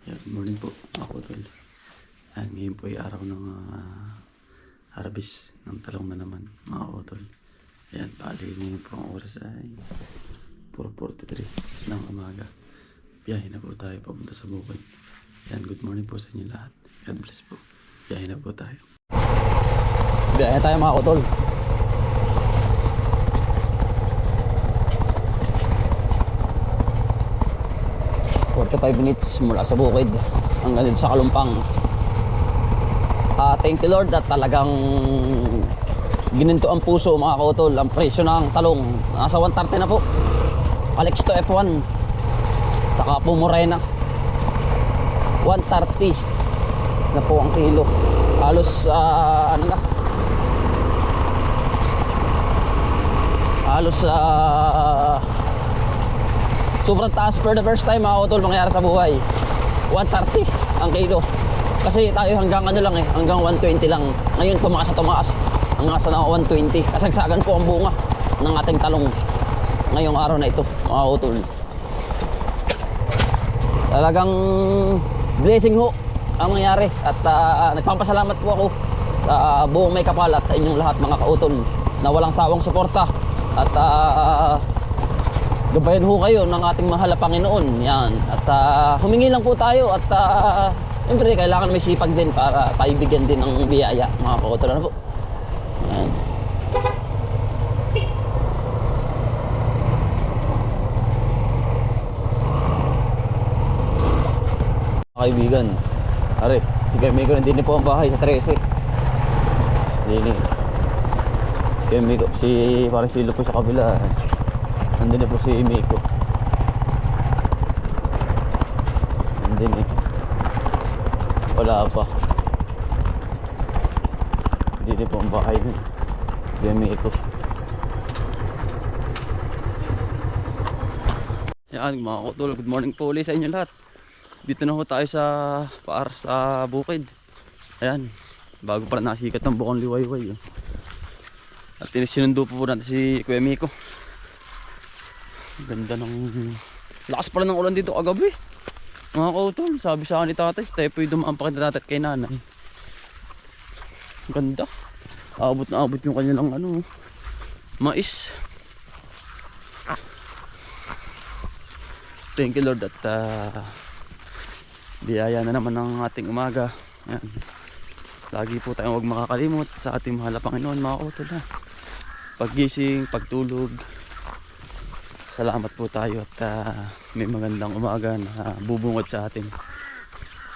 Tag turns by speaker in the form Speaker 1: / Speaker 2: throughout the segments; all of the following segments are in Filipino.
Speaker 1: Good morning po ako tol. Ngayon po ay araw ng harvest ng talong na naman mga utol. Ayan, bali ngayon po ang oras ay 4:43 ng umaga. Biyahe na po tayo papunta sa bukid. Ayan, good morning po sa inyo lahat. God bless po. Biyahe na po tayo.
Speaker 2: Biyahe tayo mga utol. 45 minutes mula sa bukid hanggang dito sa Kalumpang. Thank you Lord at talagang gininto ang puso mga kautol. Ang presyo ng talong nasa 130 na po. Alex to F1 saka po Morena 130 na po ang kilo. Halos sobrang taas for the first time mga utol mangyari sa buhay. 130 ang kilo. Kasi tayo hanggang hanggang 120 lang. Ngayon tumaas hanggang sa 120. Kasagsagan po ang bunga ng ating talong ngayong araw na ito mga utol. Talagang blessing ho ang nangyari. At nagpapasalamat po ako sa buong may kapal at sa inyong lahat mga kautol na walang sawang suporta. At gabayan ho kayo ng ating mahal na Panginoon. Yan. At humingi lang po tayo. At siyempre kailangan may sipag din para tayo bigyan din ng biyaya mga kautol. Ano po? Yan. Kaibigan, are, si Kamigo nandito po ang bahay sa 13. Hindi Kamigo, parang silo po sa kabila. Nandun na po si Miko. Nandun eh. Wala pa. Dito po ang bahay nun. Si Miko. Yan mga kutol, good morning po ulit sa inyo lahat. Dito na ho tayo sa bukid. Ayan, bago pala nasikat ng bukang liwayway. At sinundo po natin si Kuya Miko. Ganda ng lakas pala ng ulan dito kagabi mga kautol. Sabi sa akin ni tatay, tayo po yung dumaan pa kita natin kay nanay. Ganda, abot na abot yung kanilang mais. Thank you Lord at biyaya na naman ng ating umaga. Ayan. Lagi po tayong huwag makakalimot sa ating mahal na Panginoon mga kautol. Paggising, pagtulog, salamat po tayo at may magandang umaga na bubungad sa atin.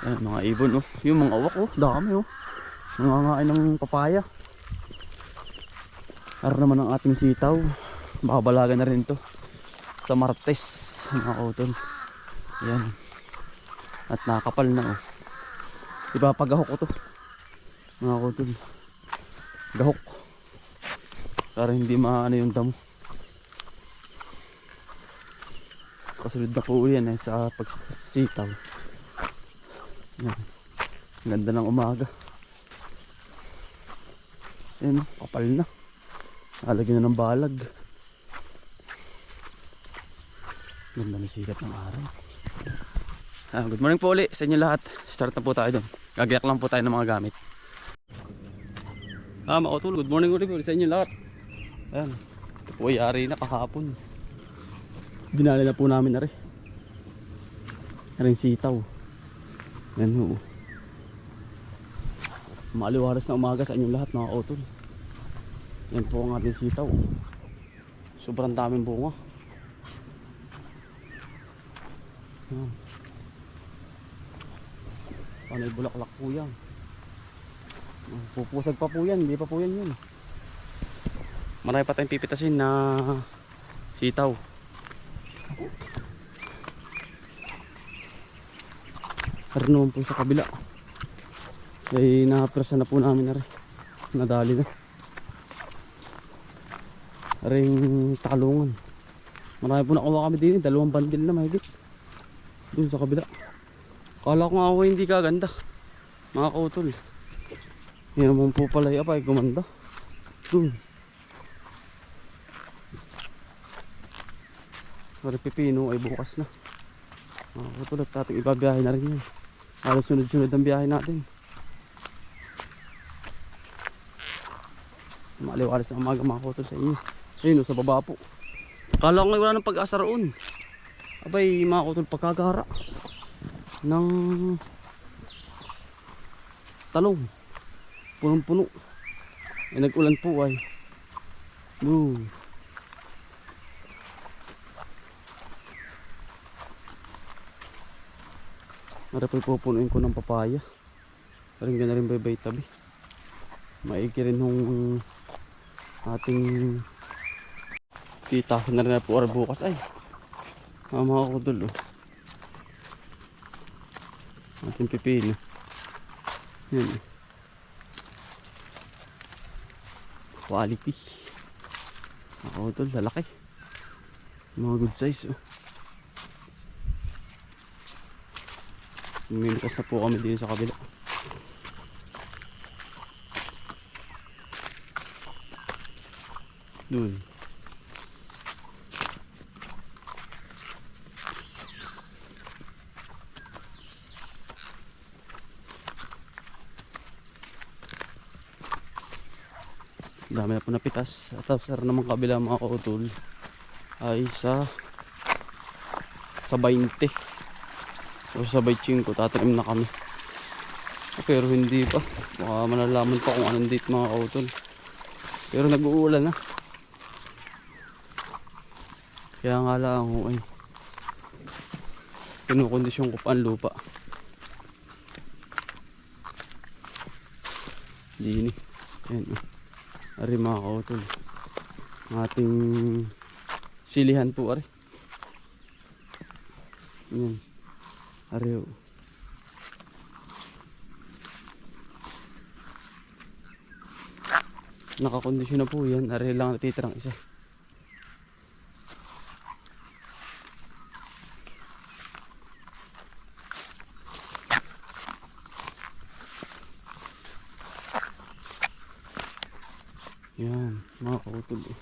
Speaker 2: Ayan, mga ibon yung mga uwak dami nangangain ng papaya. Araw naman ang ating sitaw, bakabalaga na rin to sa Martes mga kautol. Ayan, at nakakapal na ipapagahok ko to mga kautol, gahok para hindi maano yung damo. Kasunod na po yan sa pagsitaw. Ganda ng umaga. Ayan, kapal na. Nalagyan na ng balag. Ganda ng sikat ng araw. Good morning po ulit sa inyo lahat. Start na po tayo dun. Gagayak lang po tayo ng mga gamit. Mga utol, good morning ulit sa inyo lahat. Ayan, ito po ay ari na kahapon. Dinali na po namin na rin sitaw. Yan ho. Maaliwalas na umaga sa inyong lahat mga kautol. Yan po ang ating sitaw. Sobrang daming bunga. Yan. Panay bulaklak po yan. Pupusag pa po yan. Hindi pa po yan yun. Marami pa tayong pipitasin na sitaw. Naman po sa kabila ay napresa na po namin na rin, nadali na ring talungan. Marami po nakuha kami din, 2 bandil na mahigit dun sa kabila. Kala ko nga ako hindi kaganda mga kautol. Yan naman po pala ay gumanda dun. Pipino ay bukas na. Tulad natin ibabiyahe na rin yan. Halos sunod-sunod ang biyahe natin. Maliwalas na umaga mga kutol sa inyo. Ayun, sa baba po. Kala ko ngayon wala ng pag-asa roon. Abay mga kutol, pagkagara ng talong. Punong-puno. Eh, nag-ulan po ay. Boom. Marapoy pupunuin ko ng papaya. Paringgan na rin bay tabi. Maigi rin nung ating kita na rin na po bukas ay. Mga kudol oh. Ating pipino. Yan oh. Quality. Mga kudol, lalaki. Mga good size oh. Mintas na po kami din sa kabila. Dun. Dami na po napitas. At sir naman kabila mga kautol ay sa 20 o sa 25 tatanim na kami. Pero hindi pa. Baka malalaman pa kung anong date mga kautol. Pero nag-uulan na. Kaya nga lang ay kinukondisyon ko pa ang lupa. Dini. Ayan o. Ari mga kautol. Ang ating silihan po ari. Ayan. Ari o. Nakakondisyon na po yan. Ari lang natitirang isa. Yan, mga kautol eh.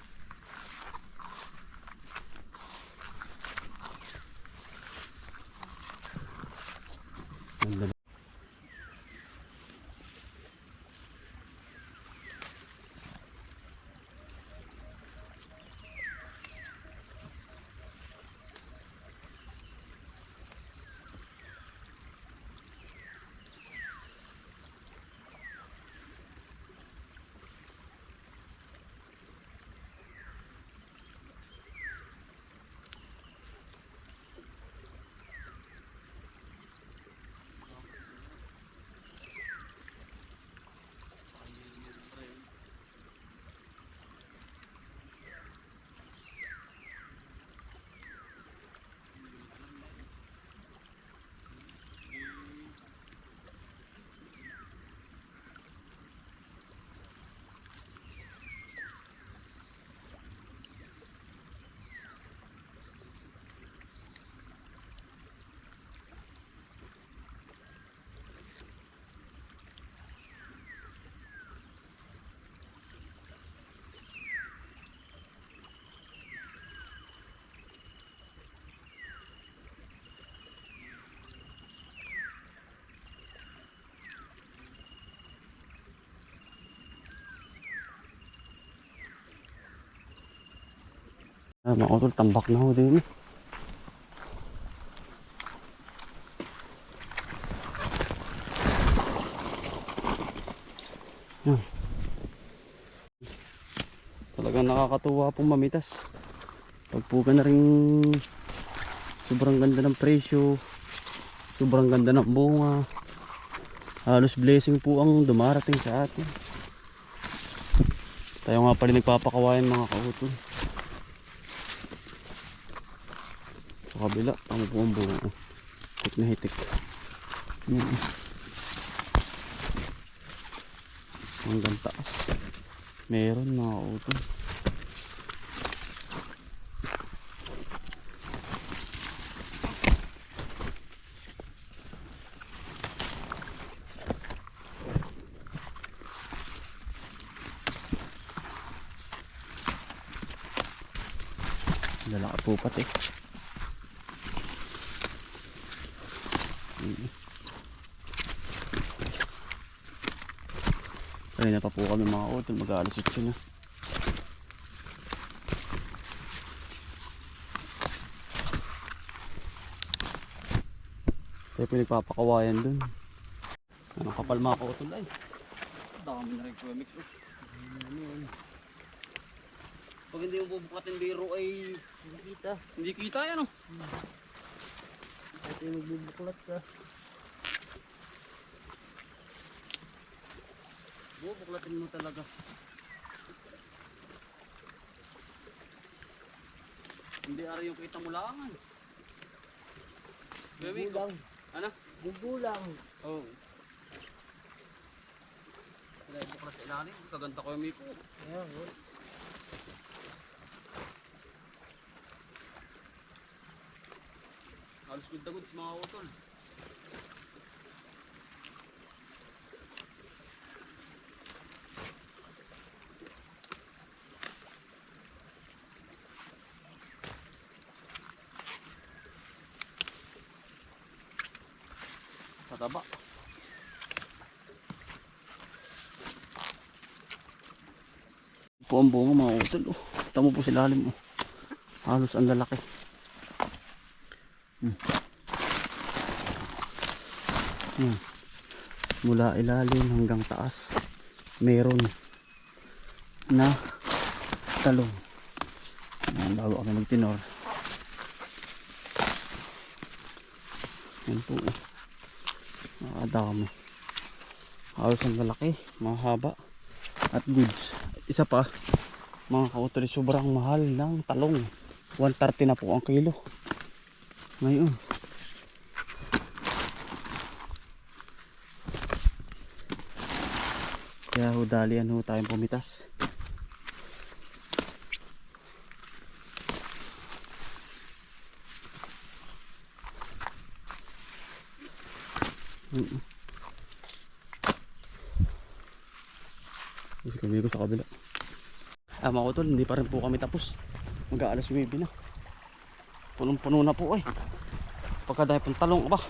Speaker 2: Ay, mga kautol, tambak na ho din. Yan. Talagang nakakatuwa pong mamitas. Pagpuga na rin sobrang ganda ng presyo. Sobrang ganda ng bunga. Halos blessing po ang dumarating sa atin. Tayo nga pala nagpapakawayan mga kautol. Sa kabila, tamo po ang bunga. Hitik na hitik. Hanggang taas. Meron mga kautol. Lalaki po pati. Kanina pa po kami mga utol, mag-aalas 8 na. Tayo po nagpapakawayan dun. Anong kapal mga utol ay. Dami na rin kumamix. Pag hindi mo bubukatin biro ay hindi kita. Hindi kita yan oh.
Speaker 3: At yung magbubuklat ka.
Speaker 2: Bubuklatin mo talaga. Hindi ari yung kita mo lang.
Speaker 3: Gugulang.
Speaker 2: Ano?
Speaker 3: Gugulang.
Speaker 2: Oh. Kaya buklat sa ilalim. Kaganda ko yung miko.
Speaker 3: Ayan, oh.
Speaker 2: Halos good na goods mga utol. Tataba. Po ang bunga mga utol. Oh. Tamo po sila lalim. Oh. Halos ang lalaki. Mula ilalim hanggang taas meron na talong. Bago kami magtinor. Yan po. Nakadami. Halos ang lalaki, mahaba at goods. Isa pa, mga kautol, sobrang mahal ng talong. 130 na po ang kilo. Ngayon. Kaya ho dalian ho tayong pumitas. Kasi kami ko sa kabila. Mga utol, hindi pa rin po kami tapos. Mag-aalas 9 na. Punong-puno na po eh. Pagkadami pong talong ba.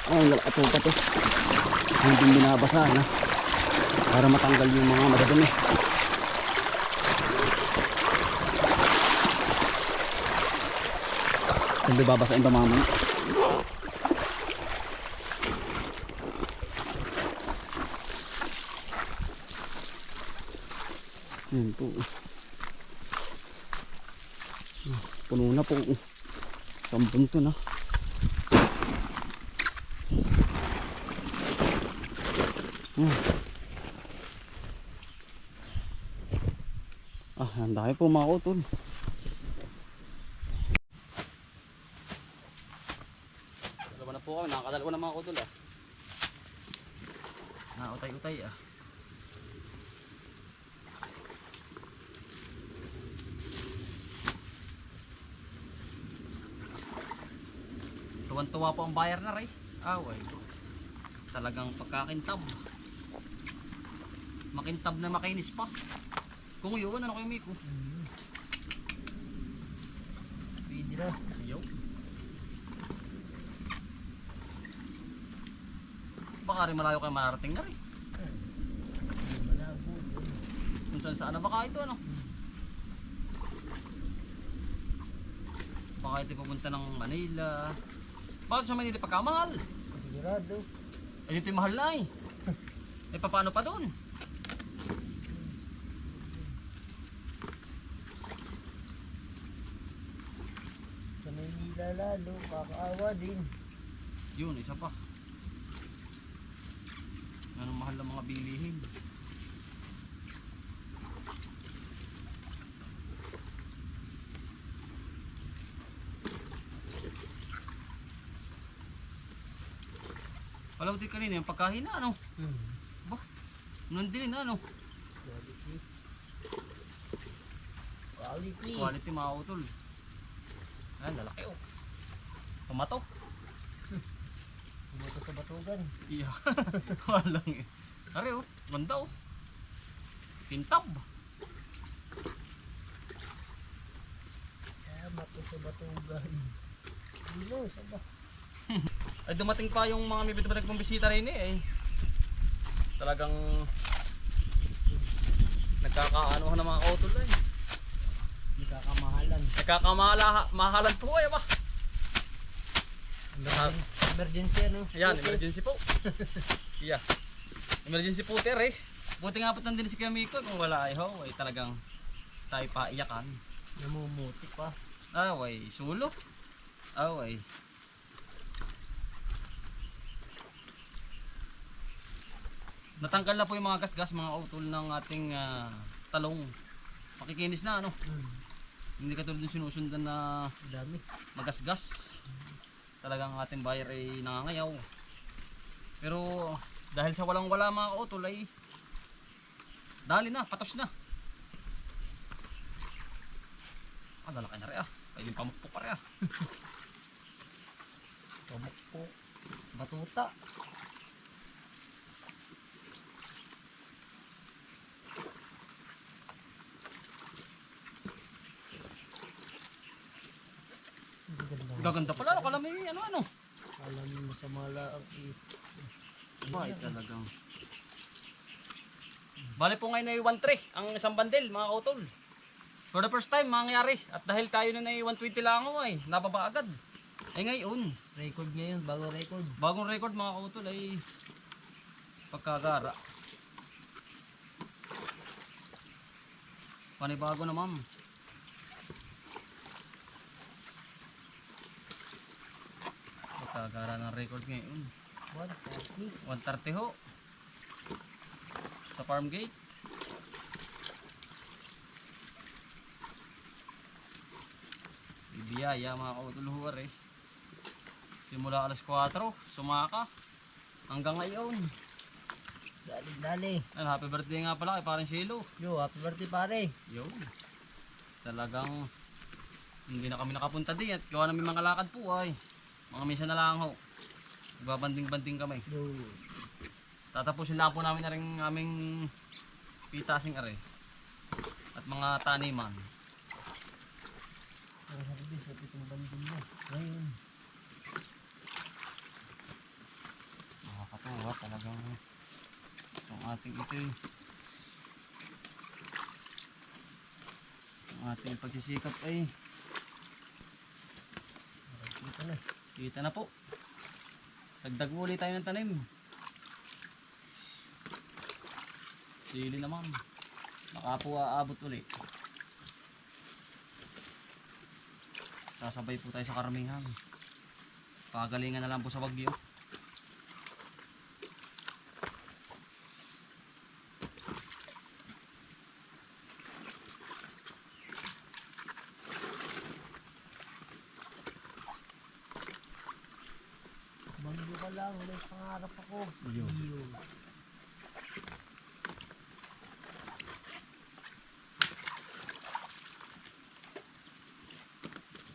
Speaker 2: Oh, lalakato pa to. Hindi binabasa na. Para matanggal yung mga madadumi. Hindi babasain pa mamaya. Yan po. Puno na po. Sambun to na. Ang dami po mga utol. Dalawa na po kami, nakakadalawa na mga utol ah. Nautay-utay ah. Tuwan-tuwa po ang bayar na rin. Away. Talagang pagkakintab. Makintab na makinis pa. Kung yun, ano kayo Miko?
Speaker 3: Pwede na.
Speaker 2: Yo. Baka rin malayo kayo marating na rin.
Speaker 3: Malabo.
Speaker 2: Kung saan na baka ito ano? Baka ito pupunta ng Manila. Bakit sa Manila pagkamahal?
Speaker 3: Sigurado.
Speaker 2: Eh dito yung mahal na eh. Eh paano pa doon?
Speaker 3: Sa Maynila lalo, kakaawa din.
Speaker 2: Yun, isa pa. Anong mahal ng mga bilihin? Alam mo din kanina yung pagkahina ano? Ba? Nandinin ano?
Speaker 3: Quality. Quality.
Speaker 2: Quality mga utol. Ayan, lalaki oh. Pumato.
Speaker 3: Pumunta sa batugan.
Speaker 2: Iya. Walang eh. Are oh, ganda oh. Pintab.
Speaker 3: Mato sa batugan. Dino, saba.
Speaker 2: Ay dumating pa yung mga may bitbitag bisita rin eh. Talagang nagkakaanohan ng mga kautol eh.
Speaker 3: Hindi kakamahalan.
Speaker 2: Nagkakamahalan po ay ba?
Speaker 3: Emergency ano?
Speaker 2: Ayan,
Speaker 3: Okay.
Speaker 2: emergency po. Yeah. Emergency po eh. Buti nga po nandun si Kuya Miko. Kung wala ay ho, ay talagang tayo paiyakan.
Speaker 3: Namumuti pa.
Speaker 2: Away, sulo. Away. Natanggal na po yung mga gasgas, mga utol ng ating talong. Makikinis na ano. Hindi katulad ng sinusundan na
Speaker 3: Dami.
Speaker 2: magasgas. Talagang ating buyer ay nangangayaw. Pero dahil sa walang-wala mga kautol ay dali na, patos na. Lalaki na rin ah. Ay yung pamukpok pa rin ah.
Speaker 3: Pamukpo. Batuta.
Speaker 2: Gaganda pala, no? Kala may ano.
Speaker 3: Alam mo sa malaang
Speaker 2: Ay talagang. Bale po ngayon ay 1.3 ang isang bandel mga kautol. For the first time mangyari. At dahil tayo na ay 120 lang ako ay nababa agad. Eh ngayon,
Speaker 3: record ngayon, bago record.
Speaker 2: bagong record mga kautol ay pagkagara. Panibago na ma'am. Pagkagara ng record ngayon.
Speaker 3: 130.
Speaker 2: 130 ho. Sa farm gate. Bibiyaya mga kautuluhuar eh. Simula alas 4, sumaka. Hanggang ngayon.
Speaker 3: Dali.
Speaker 2: Ano, happy birthday nga pala kay parang Shilo.
Speaker 3: Yo, happy birthday pare.
Speaker 2: Yun. Talagang hindi na kami nakapunta din at gawa namin mga lakad po ay. Mga minsan na lang ho. Nagbabanding-banding kami.
Speaker 3: Yo.
Speaker 2: Tatapusin lang po namin na rin aming pitasing are. At mga taniman.
Speaker 3: Ang harbis at itong bandin mo. Ngayon.
Speaker 2: Nakakatuwa talagang itong ating ito eh. Ang ating pagsisikap ay
Speaker 3: Kita na.
Speaker 2: kita na po. Dagdag ulit tayo ng tanim. Sili naman. Baka po aabot ulit. Sasabay po tayo sa karamihan. Pagalingan na lang po sa bagyo.
Speaker 3: Bagyo ka lang, may pangarap ako.
Speaker 2: Yo.
Speaker 3: Yo.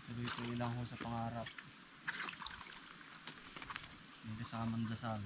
Speaker 2: Tuloy-tuloy lang ho sa pangarap. May kasamang dasal.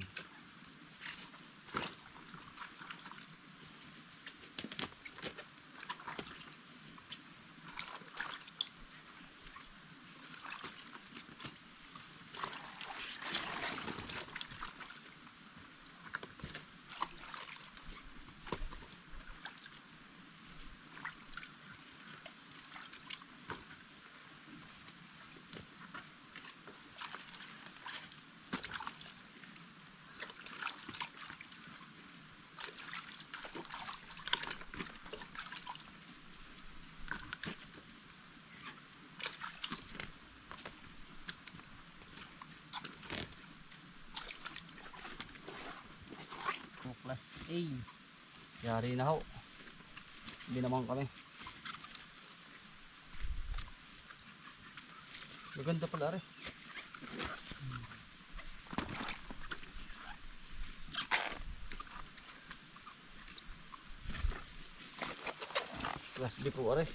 Speaker 3: Class A.
Speaker 2: Yari na ho. Hindi naman kami. Maganda pala rin. Class B po rin.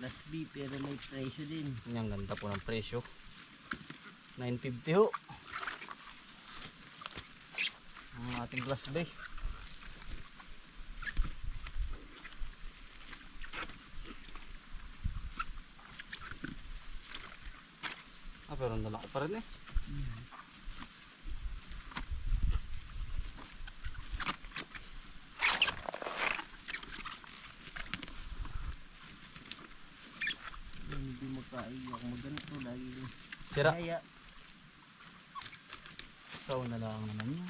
Speaker 3: Class B pero may presyo din.
Speaker 2: Ang ganda po ng presyo. 950 ho. Ang ating class B. pero nalaki pa rin eh.
Speaker 3: Hindi magkaiyak maganto lagi.
Speaker 2: Sira.
Speaker 3: Kaya,
Speaker 2: So na lang naman yan.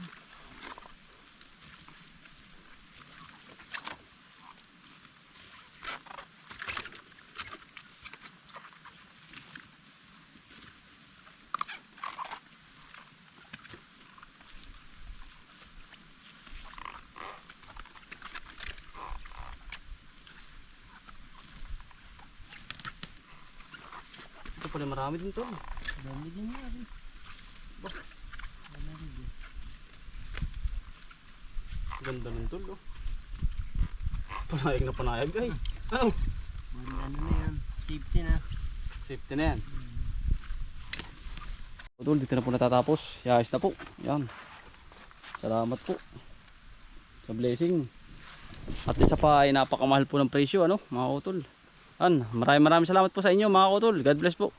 Speaker 2: Ito pala marami din to.
Speaker 3: dami din nga rin. Wala rin din.
Speaker 2: Ganda ng tulo. Panayag na panayag ay. Oh,
Speaker 3: Ano na yan, safety na.
Speaker 2: safety na yan. Utol, dito na po natatapos. Yayos na po. Yan. Salamat po sa blessing. At isa pa ay napakamahal po ng presyo ano, mga utol. Maraming salamat po sa inyo mga utol. God bless po.